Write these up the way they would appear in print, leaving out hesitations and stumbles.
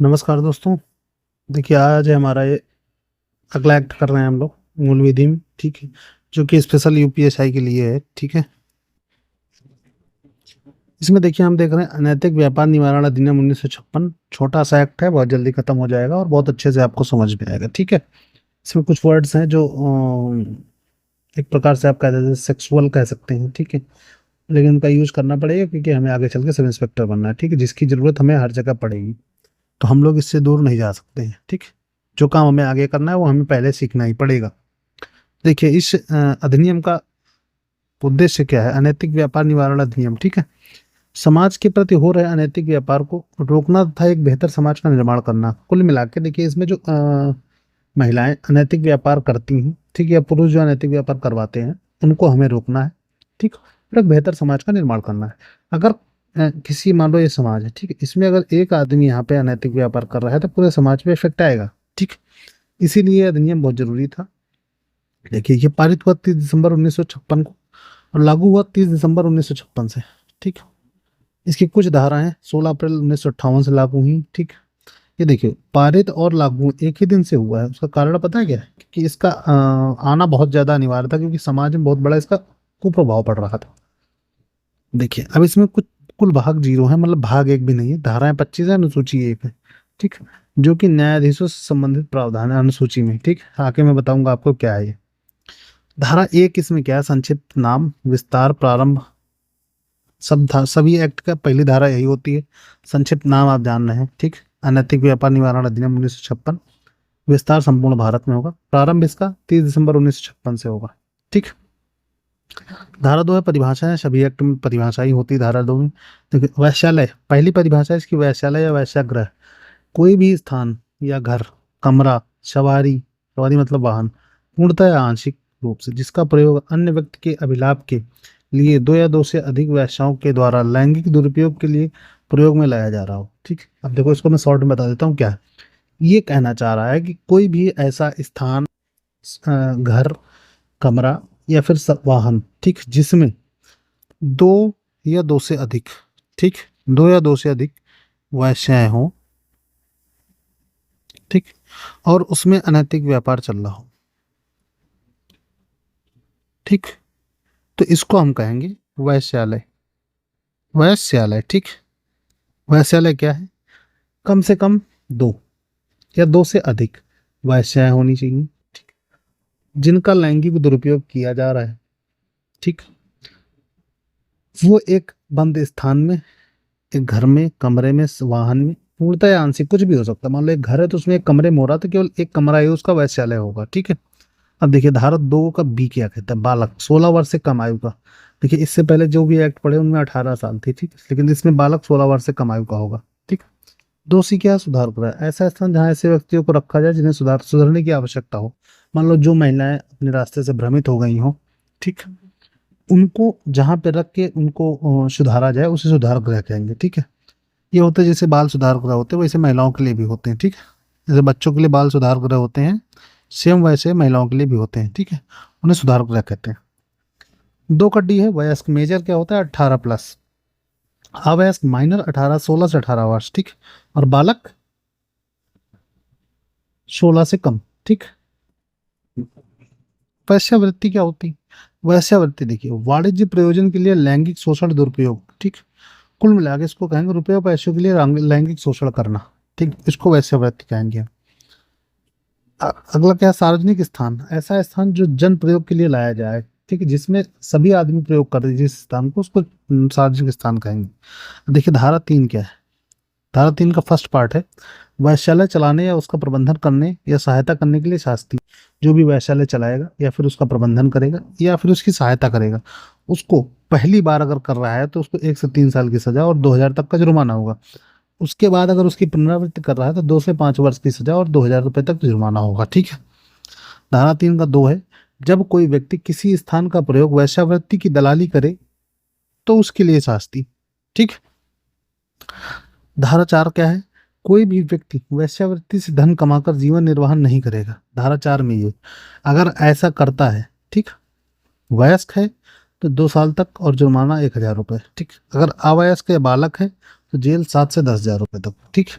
नमस्कार दोस्तों। देखिए, आज है हमारा ये अगला एक्ट कर रहे हैं हम लोग मूल विधि में, ठीक है, जो कि स्पेशल यूपीएसआई के लिए है। ठीक है, इसमें देखिए हम देख रहे हैं अनैतिक व्यापार निवारण अधिनियम 1956। छोटा सा एक्ट है, बहुत जल्दी खत्म हो जाएगा और बहुत अच्छे से आपको समझ में आएगा। ठीक है, इसमें कुछ वर्ड्स हैं जो एक प्रकार से आप कह देते सेक्सुअल कह सकते हैं। ठीक है, लेकिन उनका यूज करना पड़ेगा क्योंकि हमें आगे चल के सब इंस्पेक्टर बनना है। ठीक है, जिसकी जरूरत हमें हर जगह पड़ेगी, तो हम लोग इससे दूर नहीं जा सकते हैं। ठीक है, जो काम हमें आगे करना है वो हमें पहले सीखना ही पड़ेगा। देखिए, इस अधिनियम का उद्देश्य क्या है? अनैतिक व्यापार निवारण अधिनियम। ठीक है, समाज के प्रति हो रहे अनैतिक व्यापार को रोकना तथा एक बेहतर समाज का निर्माण करना। कुल मिला के देखिए, इसमें जो महिलाएं अनैतिक व्यापार करती हैं, ठीक है, या पुरुष जो अनैतिक व्यापार करवाते हैं, उनको हमें रोकना है। ठीक, और एक बेहतर समाज का निर्माण करना है। अगर किसी, मान लो ये समाज है, ठीक है, इसमें अगर एक आदमी यहाँ पे अनैतिक व्यापार कर रहा है तो पूरे समाज पे इफेक्ट आएगा। ठीक, इसीलिए ये अधिनियम बहुत जरूरी था। देखिए, ये पारित हुआ 30 दिसंबर 1956 को और लागू हुआ 30 दिसंबर 1956 से। ठीक, इसकी कुछ धाराएं 16 अप्रैल 1958 से लागू हुई। ठीक, ये देखिए, पारित और लागू एक ही दिन से हुआ है। उसका कारण पता है क्या है? कि इसका आना बहुत ज्यादा अनिवार्य था, क्योंकि समाज में बहुत बड़ा इसका कुप्रभाव पड़ रहा था। देखिए, अब इसमें कुछ कुल भाग जीरो है, मतलब भाग एक भी नहीं है। धाराएं 25 है, अनुसूची एक है। ठीक, जो कि न्यायाधीशों से संबंधित प्रावधान है अनुसूची में। ठीक, आगे मैं बताऊंगा आपको क्या है ये। धारा एक, इसमें क्या है? संक्षिप्त नाम, विस्तार, प्रारंभ। सभी एक्ट का पहली धारा यही होती है, संक्षिप्त नाम आप जान रहे हैं। ठीक, अनैतिक व्यापार निवारण अधिनियम 1956। विस्तार संपूर्ण भारत में होगा। प्रारंभ इसका 30 दिसंबर 1956 से होगा। ठीक, धारा दो है परिभाषाएं। सभी एक्ट में परिभाषा ही होती है धारा दो में। देखिए, वैश्यालय, पहली परिभाषा इसकी, वैश्यालय या वैश्यागृह, कोई भी स्थान या घर, कमरा, सवारी, सवारी मतलब वाहन, पूर्णतः या आंशिक रूप से जिसका प्रयोग अन्य व्यक्ति के अभिलाभ के लिए दो या दो से अधिक वेश्याओं के द्वारा लैंगिक दुरुपयोग के लिए प्रयोग में लाया जा रहा हो। ठीक, अब देखो, इसको मैं शॉर्ट में बता देता हूँ क्या है। ये कहना चाह रहा है कि कोई भी ऐसा स्थान, घर, कमरा या फिर वाहन, ठीक, जिसमें दो या दो से अधिक, ठीक, दो या दो से अधिक वेश्याएं हों, ठीक, और उसमें अनैतिक व्यापार चल रहा हो। ठीक, तो इसको हम कहेंगे वैश्यालय। वैश्यालय, ठीक, वैश्यालय क्या है? कम से कम दो या दो से अधिक वेश्याएं होनी चाहिए, ठीक, जिनका लैंगिक दुरुपयोग किया जा रहा है। ठीक, वो एक बंद स्थान में, एक घर में, कमरे में, वाहन में, पूर्णतः या आंशिक, कुछ भी हो सकता है। मान लो एक घर है तो उसमें एक कमरे में हो रहा, तो केवल एक कमरा है उसका वैश्यालय होगा। ठीक है, अब देखिए, धारा दो का बी क्या कहता है? बालक, 16 वर्ष से कम आयु का। देखिए, इससे पहले जो भी एक्ट पढ़े उनमें 18 साल थी, ठीक, लेकिन इसमें बालक 16 वर्ष से कम आयु का होगा। ठीक, दोषी क्या? सुधार गृह, ऐसा स्थान जहां ऐसे व्यक्तियों को रखा जाए जिन्हें सुधरने की आवश्यकता हो। मान लो जो महिलाएं अपने रास्ते से भ्रमित हो गई हो, ठीक, उनको जहां पे रख के उनको सुधारा जाए, उसे सुधार गृह कहेंगे। ठीक है, ये होते हैं जैसे बाल सुधार गृह होते हैं, वैसे महिलाओं के लिए भी होते हैं। ठीक है, जैसे बच्चों के लिए बाल सुधार गृह होते हैं, सेम वैसे महिलाओं के लिए भी होते हैं। ठीक है, उन्हें सुधार गृह कहते हैं। दो का डी है वयस्क। मेजर क्या होता है? 18+। अवयस्क माइनर 18, 16 से 18 वर्ष। ठीक, और बालक 16 से कम। ठीक, वैश्यावृत्ति क्या होती है? वैश्यावृत्ति देखिए, वाणिज्य प्रयोजन के लिए लैंगिक शोषण, दुरुपयोग। ठीक, कुल मिला के इसको कहेंगे रुपये और पैसों के लिए लैंगिक शोषण करना। ठीक, इसको वैश्यावृत्ति कहेंगे। अगला क्या है? सार्वजनिक स्थान, ऐसा स्थान जो जन प्रयोग के लिए लाया जाए, ठीक है, जिसमें सभी आदमी प्रयोग कर रहे हैं जिस स्थान को, उसको सार्वजनिक स्थान कहेंगे। देखिए, धारा तीन क्या है? धारा तीन का फर्स्ट पार्ट है वैश्यालय चलाने या उसका प्रबंधन करने या सहायता करने के लिए शास्ति। जो भी वैश्यालय चलाएगा या फिर उसका प्रबंधन करेगा या फिर उसकी सहायता करेगा, उसको पहली बार अगर कर रहा है तो उसको 1 से 3 साल की सजा और 2,000 तक का जुर्माना होगा। उसके बाद अगर उसकी पुनरावृत्ति कर रहा है तो 2 से 5 वर्ष की सजा और 2,000 रुपये तक जुर्माना होगा। ठीक है, धारा तीन का दो है जब कोई व्यक्ति किसी स्थान का प्रयोग वैश्यावृत्ति की दलाली करे तो उसके लिए शास्ति। ठीक, धारा चार क्या है? कोई भी व्यक्ति वैश्यावृत्ति से धन कमाकर जीवन निर्वाह नहीं करेगा। धारा चार में ये, अगर ऐसा करता है, ठीक, वयस्क है तो 2 साल तक और जुर्माना 1,000 रुपये। ठीक, अगर अवयस्क या बालक है तो जेल 7 से 10,000 रुपये तक। ठीक,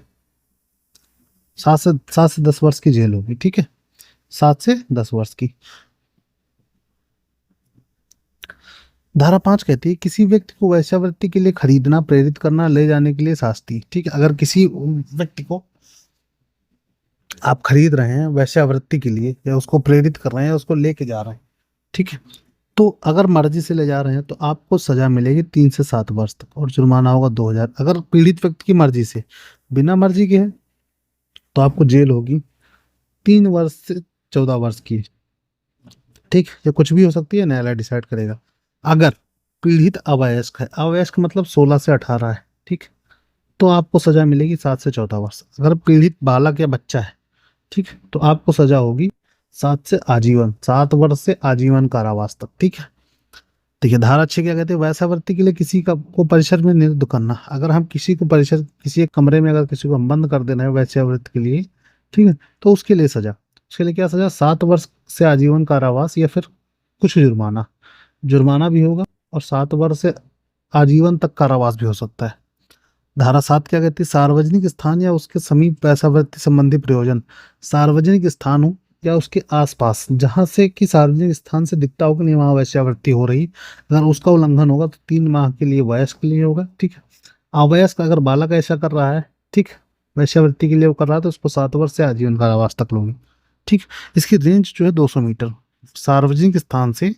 7 से 10 वर्ष की जेल होगी, ठीक है, 7 से 10 वर्ष की। धारा 5 कहती है किसी व्यक्ति को वेश्यावृत्ति के लिए खरीदना, प्रेरित करना, ले जाने के लिए शास्ति, ठीक है। अगर किसी व्यक्ति को आप खरीद रहे हैं वेश्यावृत्ति के लिए, या उसको प्रेरित कर रहे हैं, या उसको लेके जा रहे हैं, ठीक है, तो अगर मर्जी से ले जा रहे हैं तो आपको सजा मिलेगी 3 से 7 वर्ष तक, और जुर्माना होगा 2,000। अगर पीड़ित व्यक्ति की मर्जी से, बिना मर्जी के है, तो आपको जेल होगी 3 वर्ष से 14 वर्ष की, ठीक। ये कुछ भी हो सकती है, न्यायालय डिसाइड करेगा। अगर पीड़ित अवयस्क है, अवयस्क मतलब 16 से 18 है, ठीक, तो आपको सजा मिलेगी 7 से 14 वर्ष। अगर पीड़ित बालक या बच्चा है, ठीक, तो आपको सजा होगी 7 से आजीवन, 7 वर्ष से आजीवन कारावास तक, ठीक है। देखिए धारा 6 क्या कहते हैं, वेश्यावृत्ति के लिए किसी का को परिसर में निरुद्ध करना। अगर हम किसी को परिसर, किसी एक कमरे में अगर किसी को हम बंद कर देना है वेश्यावृत्ति के लिए, ठीक है, तो उसके लिए सजा, उसके लिए क्या सजा, 7 वर्ष से आजीवन कारावास, या फिर कुछ जुर्माना, जुर्माना भी होगा, और 7 वर्ष से आजीवन तक कारावास भी हो सकता है। धारा 7 क्या कहती है, सार्वजनिक स्थान या उसके समीप वेश्यावृत्ति संबंधी प्रयोजन। सार्वजनिक स्थान हो या उसके आसपास, जहां से कि सार्वजनिक स्थान से दिखता हो कि नहीं वहां वेश्यावृत्ति हो रही, अगर उसका उल्लंघन होगा तो 3 माह के लिए वयस्क के लिए होगा, ठीक है। अवयस्क अगर बालक ऐसा कर रहा है, ठीक, वेश्यावृत्ति के लिए वो कर रहा है, तो उसको 7 वर्ष से आजीवन कारावास तक लोगे, ठीक। इसकी रेंज जो है 200 मीटर, सार्वजनिक स्थान से,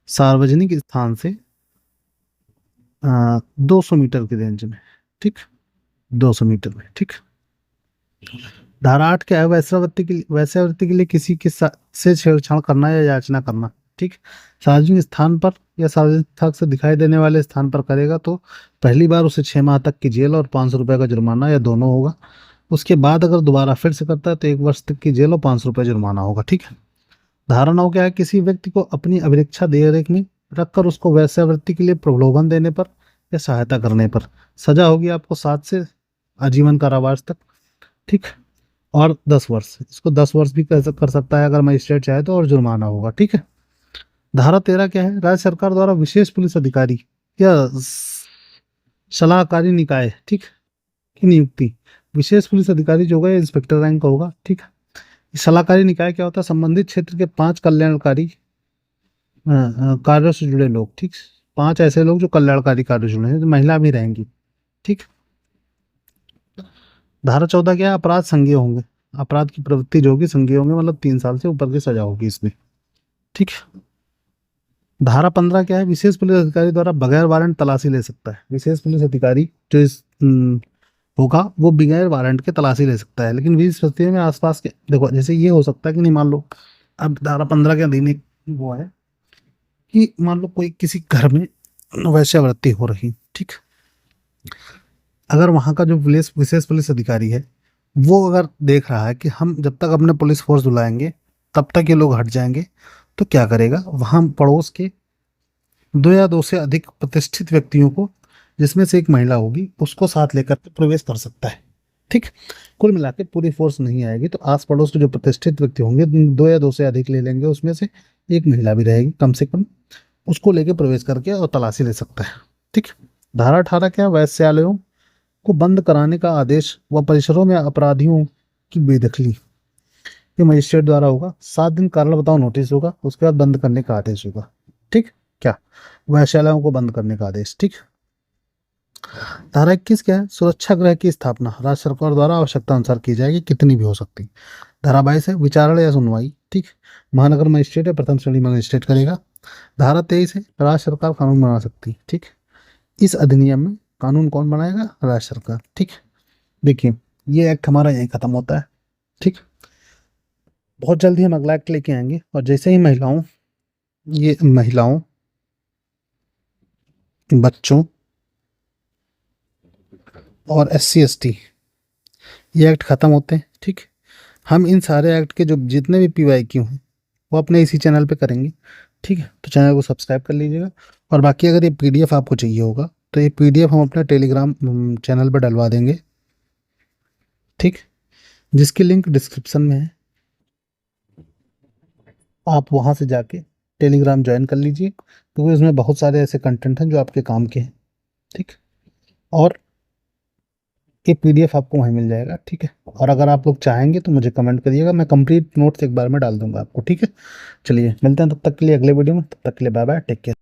सार्वजनिक स्थान से 200 मीटर की रेंज में, ठीक, 200 मीटर में, ठीक। धारा 8 क्या है, वैश्यावृत्ति के लिए किसी के से छेड़छाड़ करना या याचना करना, ठीक। सार्वजनिक स्थान पर या सार्वजनिक स्थल से दिखाई देने वाले स्थान पर करेगा तो पहली बार उसे 6 माह तक की जेल और 500 रुपये का जुर्माना, या दोनों होगा। उसके बाद अगर दोबारा फिर से करता है तो 1 वर्ष तक की जेल और 500 रुपये जुर्माना होगा, ठीक है। धारा 9 क्या है, किसी व्यक्ति को अपनी अभिरक्षा देख में रखकर उसको वेश्यावृत्ति के लिए प्रलोभन देने पर या सहायता करने पर सजा होगी आपको 7 से आजीवन कारावास तक, ठीक, और 10 वर्ष। इसको 10 वर्ष भी कर सकता है अगर मजिस्ट्रेट चाहे तो, और जुर्माना होगा, ठीक है। धारा 13 क्या है, राज्य सरकार द्वारा विशेष पुलिस अधिकारी या सलाहकारी निकाय, ठीक, की नियुक्ति। विशेष पुलिस अधिकारी जो होगा ये इंस्पेक्टर रैंक का होगा, ठीक है। सलाहकारी निकाय क्या होता है, संबंधित क्षेत्र के 5 कल्याणकारी कार्यों से जुड़े लोग, ठीक, 5 ऐसे लोग जो कल्याणकारी कार्य से जुड़े हैं, तो महिला भी रहेंगी, ठीक। धारा 14 क्या है, अपराध संज्ञेय होंगे, अपराध की प्रवृत्ति जो होगी संज्ञेय होंगे, मतलब 3 साल से ऊपर की सजा होगी इसमें, ठीक है। धारा 15 क्या है, विशेष पुलिस अधिकारी द्वारा बगैर वारंट तलाशी ले सकता है। विशेष पुलिस अधिकारी जो इस होगा वो बगैर वारंट के तलाशी ले सकता है, लेकिन 20 बस्तियों में आसपास के, देखो जैसे ये हो सकता है कि नहीं, मान लो अब धारा 15 के अधीन एक वो है कि मान लो कोई किसी घर में वैश्यावृत्ति हो रही, ठीक, अगर वहां का जो पुलिस विशेष पुलिस अधिकारी है वो अगर देख रहा है कि हम जब तक अपने पुलिस फोर्स बुलाएंगे तब तक ये लोग हट जाएंगे, तो क्या करेगा, वहां पड़ोस के 2 या 2 से अधिक प्रतिष्ठित व्यक्तियों को, जिसमें से एक महिला होगी, उसको साथ लेकर के प्रवेश कर सकता है, ठीक। कुल मिला के पूरी फोर्स नहीं आएगी तो आस पड़ोस के जो प्रतिष्ठित व्यक्ति होंगे 2 या 2 से अधिक ले लेंगे, उसमें से एक महिला भी रहेगी कम से कम, उसको लेके प्रवेश करके और तलाशी ले सकता है, ठीक। धारा 18 क्या, वैश्यालयों को बंद कराने का आदेश व परिसरों में अपराधियों की बेदखली, ये मजिस्ट्रेट द्वारा होगा। 7 दिन कारण बताओ नोटिस होगा, उसके बाद बंद करने का आदेश होगा, ठीक। क्या, वैश्यालयों को बंद करने का आदेश, ठीक। धारा 21 क्या है, सुरक्षा गृह की स्थापना राज्य सरकार द्वारा आवश्यकता अनुसार की जाएगी, कितनी भी हो सकती। धारा 22 है, विचारण या सुनवाई, ठीक, महानगर मजिस्ट्रेट या प्रथम श्रेणी मजिस्ट्रेट करेगा। धारा 23 है, राज्य सरकार कानून बना सकती, ठीक। इस अधिनियम में कानून कौन बनाएगा, राज्य सरकार, ठीक। देखिए ये एक्ट हमारा यहीं खत्म होता है, ठीक। बहुत जल्दी हम अगला एक्ट लेके आएंगे, और जैसे ही महिलाओं, बच्चों और SC ST ये एक्ट खत्म होते हैं, ठीक। हम इन सारे एक्ट के जो जितने भी PYQ हैं वो अपने इसी चैनल पे करेंगे, ठीक है। तो चैनल को सब्सक्राइब कर लीजिएगा, और बाकी अगर ये PDF आपको चाहिए होगा तो ये PDF हम अपने टेलीग्राम चैनल पर डलवा देंगे, ठीक, जिसकी लिंक डिस्क्रिप्शन में है। आप वहाँ से जाके टेलीग्राम ज्वाइन कर लीजिए, क्योंकि उसमें बहुत सारे ऐसे कंटेंट हैं जो आपके काम के हैं, ठीक। और ये पीडीएफ आपको वहीं मिल जाएगा, ठीक है। और अगर आप लोग चाहेंगे तो मुझे कमेंट करिएगा, मैं कंप्लीट नोट्स एक बार में डाल दूंगा आपको, ठीक है। चलिए मिलते हैं तब तक के लिए अगले वीडियो में, तब तक के लिए बाय बाय, टेक केयर।